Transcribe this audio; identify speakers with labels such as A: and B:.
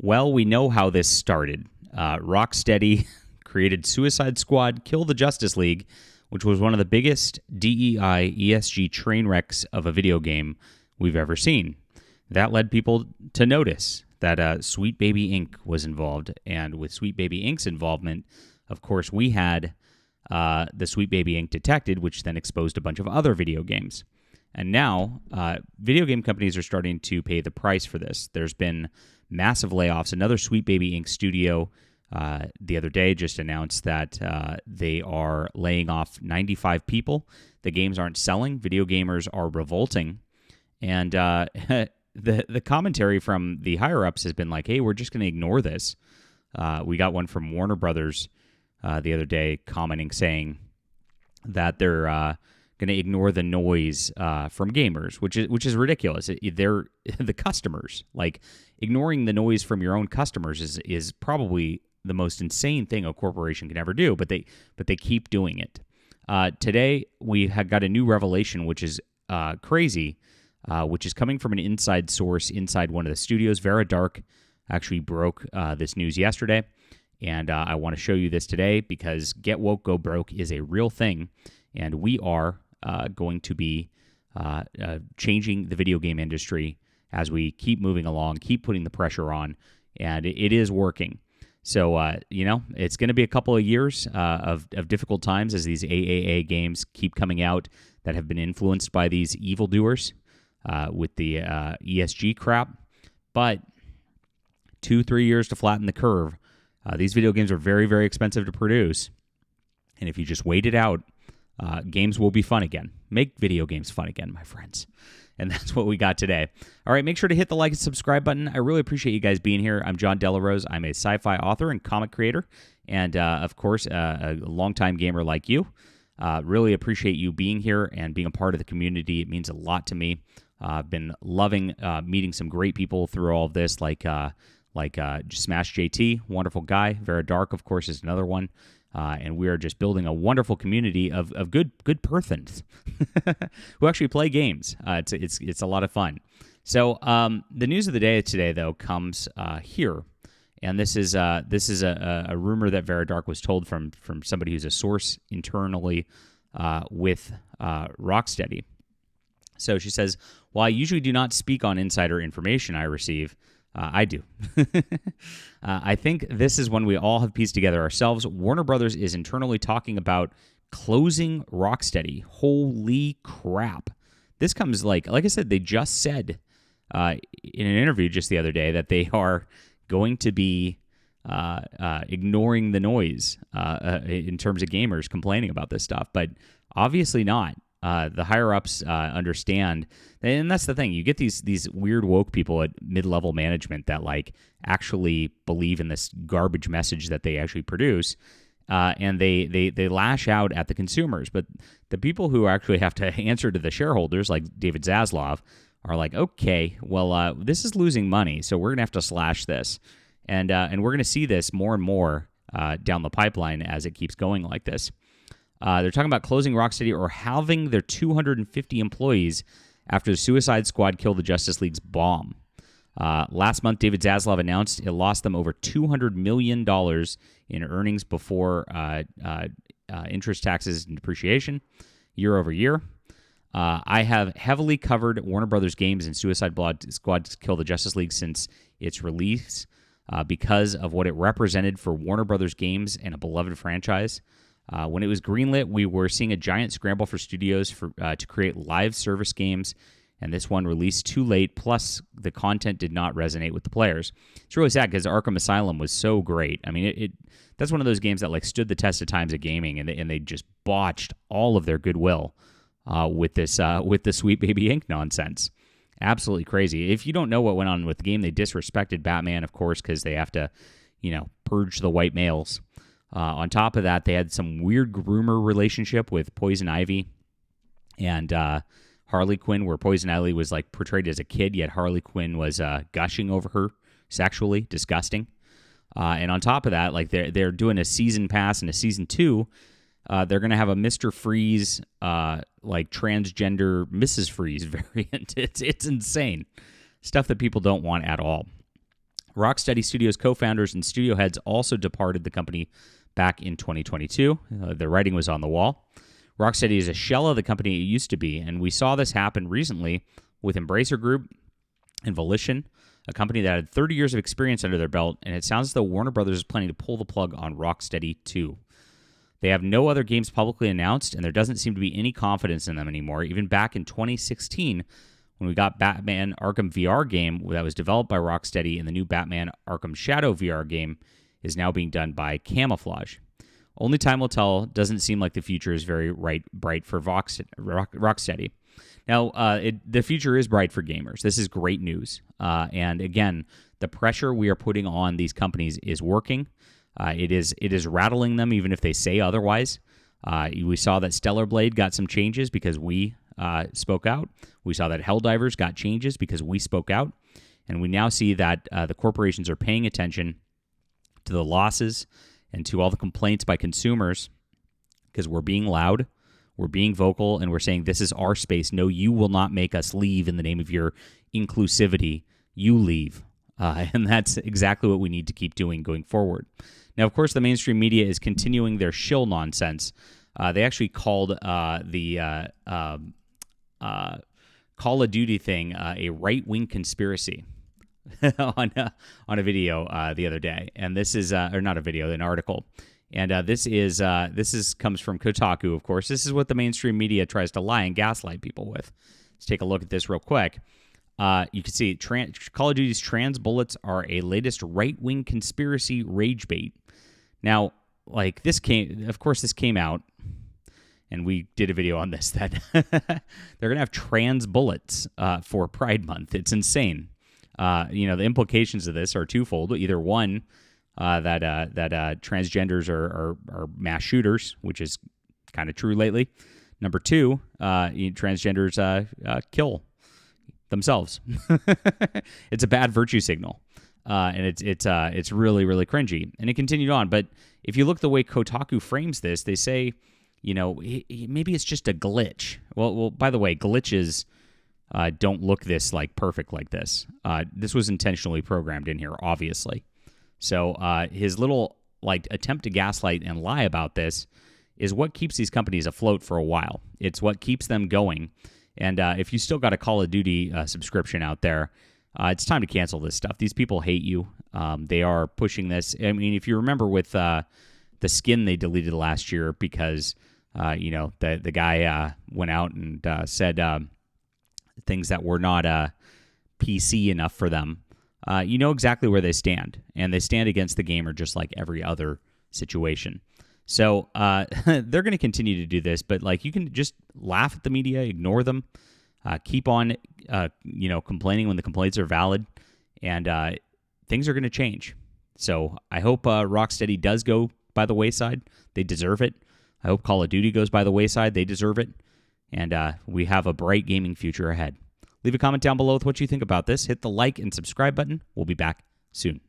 A: Well, we know how this started. Rocksteady created Suicide Squad Kill the Justice League, which was one of the biggest DEI ESG train wrecks of a video game we've ever seen. That led people to notice that Sweet Baby Inc. was involved. And with Sweet Baby Inc.'s involvement, of course, we had the Sweet Baby Inc. detected, which then exposed a bunch of other video games. And now, video game companies are starting to pay the price for this. There's been massive layoffs. Another Sweet Baby Inc. studio the other day just announced that they are laying off 95 people. The games aren't selling. Video gamers are revolting. And the commentary from the higher-ups has been like, hey, we're just going to ignore this. We got one from Warner Brothers the other day commenting, saying that they're going to ignore the noise from gamers, which is ridiculous. They're the customers. Like, ignoring the noise from your own customers is probably the most insane thing a corporation can ever do, but they keep doing it. Today, we have got a new revelation, which is crazy, which is coming from an inside source inside one of the studios. Vera Dark actually broke this news yesterday, and I want to show you this today because Get Woke, Go Broke is a real thing, and we are going to be changing the video game industry as we keep moving along, keep putting the pressure on, and it is working. So, it's going to be a couple of years of difficult times as these AAA games keep coming out that have been influenced by these evildoers with the ESG crap. But 2-3 years to flatten the curve. These video games are very, very expensive to produce. And if you just wait it out, games will be fun again. Make video games fun again, my friends. And that's what we got today. All right, make sure to hit the like and subscribe button. I really appreciate you guys being here. I'm John Delarose. I'm a sci-fi author and comic creator, and of course, a longtime gamer like you. Really appreciate you being here and being a part of the community. It means a lot to me. I've been loving meeting some great people through all of this, like Smash JT, wonderful guy. Vera Dark, of course, is another one. And we are just building a wonderful community of good persons who actually play games. It's a lot of fun. So the news of the day today, though, comes here, and this is a rumor that Vera Dark was told from somebody who's a source internally with Rocksteady. So she says, "While I usually do not speak on insider information I receive, I do. I think this is one we all have pieced together ourselves. Warner Brothers is internally talking about closing Rocksteady. Holy crap. This comes like I said, they just said in an interview just the other day that they are going to be ignoring the noise in terms of gamers complaining about this stuff, but obviously not. The higher-ups understand, and that's the thing. You get these weird woke people at mid-level management that actually believe in this garbage message that they actually produce, and they lash out at the consumers. But the people who actually have to answer to the shareholders, like David Zaslav, are like, okay, well, this is losing money, so we're gonna have to slash this, and we're gonna see this more and more down the pipeline as it keeps going like this. They're talking about closing Rocksteady or halving their 250 employees after the Suicide Squad Kill the Justice League's bomb. Last month, David Zaslav announced it lost them over $200 million in earnings before interest, taxes, and depreciation year over year. I have heavily covered Warner Brothers games and Suicide Squad Kill the Justice League since its release because of what it represented for Warner Brothers games and a beloved franchise. When it was greenlit, we were seeing a giant scramble for studios to create live service games, and this one released too late, plus the content did not resonate with the players. It's really sad because Arkham Asylum was so great. I mean, that's one of those games that stood the test of times of gaming, and they just botched all of their goodwill with the Sweet Baby Inc. nonsense. Absolutely crazy. If you don't know what went on with the game, they disrespected Batman, of course, because they have to, purge the white males. On top of that, they had some weird groomer relationship with Poison Ivy and Harley Quinn, where Poison Ivy was portrayed as a kid, yet Harley Quinn was gushing over her sexually. Disgusting. And on top of that, they're doing a season pass and a season 2. They're going to have a Mr. Freeze, transgender Mrs. Freeze variant. It's insane. Stuff that people don't want at all. Rocksteady Studios co-founders and studio heads also departed the company back in 2022. The writing was on the wall. Rocksteady is a shell of the company it used to be, and we saw this happen recently with Embracer Group and Volition, a company that had 30 years of experience under their belt, and it sounds as though Warner Brothers is planning to pull the plug on Rocksteady too. They have no other games publicly announced, and there doesn't seem to be any confidence in them anymore. Even back in 2016, when we got Batman Arkham VR game that was developed by Rocksteady, and the new Batman Arkham Shadow VR game is now being done by Camouflage. Only time will tell. Doesn't seem like the future is very bright for Rocksteady. Now, the future is bright for gamers. This is great news. And again, the pressure we are putting on these companies is working. It is rattling them, even if they say otherwise. We saw that Stellar Blade got some changes because we spoke out. We saw that Helldivers got changes because we spoke out. And we now see that the corporations are paying attention to the losses and to all the complaints by consumers because we're being loud, we're being vocal, and we're saying this is our space. No, you will not make us leave in the name of your inclusivity. You leave. And that's exactly what we need to keep doing going forward. Now, of course, the mainstream media is continuing their shill nonsense. They actually called the Call of Duty thing a right-wing conspiracy. on a video the other day, and this is or not a video, an article, and this comes from Kotaku. Of course, this is what the mainstream media tries to lie and gaslight people with. Let's take a look at this real quick. You can see Call of Duty's trans bullets are a latest right-wing conspiracy rage bait. Now, like this came out, and we did a video on this that they're gonna have trans bullets for Pride Month. It's insane. The implications of this are twofold. Either one, that transgenders are mass shooters, which is kind of true lately. Number two, transgenders kill themselves. It's a bad virtue signal, and it's really, really cringy. And it continued on. But if you look the way Kotaku frames this, they say, maybe it's just a glitch. Well, by the way, glitches don't look this perfect like this. This was intentionally programmed in here, obviously. So his little attempt to gaslight and lie about this is what keeps these companies afloat for a while. It's what keeps them going. And if you still got a Call of Duty subscription out there, it's time to cancel this stuff. These people hate you. They are pushing this. I mean, if you remember with the skin they deleted last year because the guy went out and said things that were not PC enough for them, you know exactly where they stand. And they stand against the gamer just like every other situation. So they're going to continue to do this, but you can just laugh at the media, ignore them, keep on complaining when the complaints are valid, and things are going to change. So I hope Rocksteady does go by the wayside. They deserve it. I hope Call of Duty goes by the wayside. They deserve it. And we have a bright gaming future ahead. Leave a comment down below with what you think about this. Hit the like and subscribe button. We'll be back soon.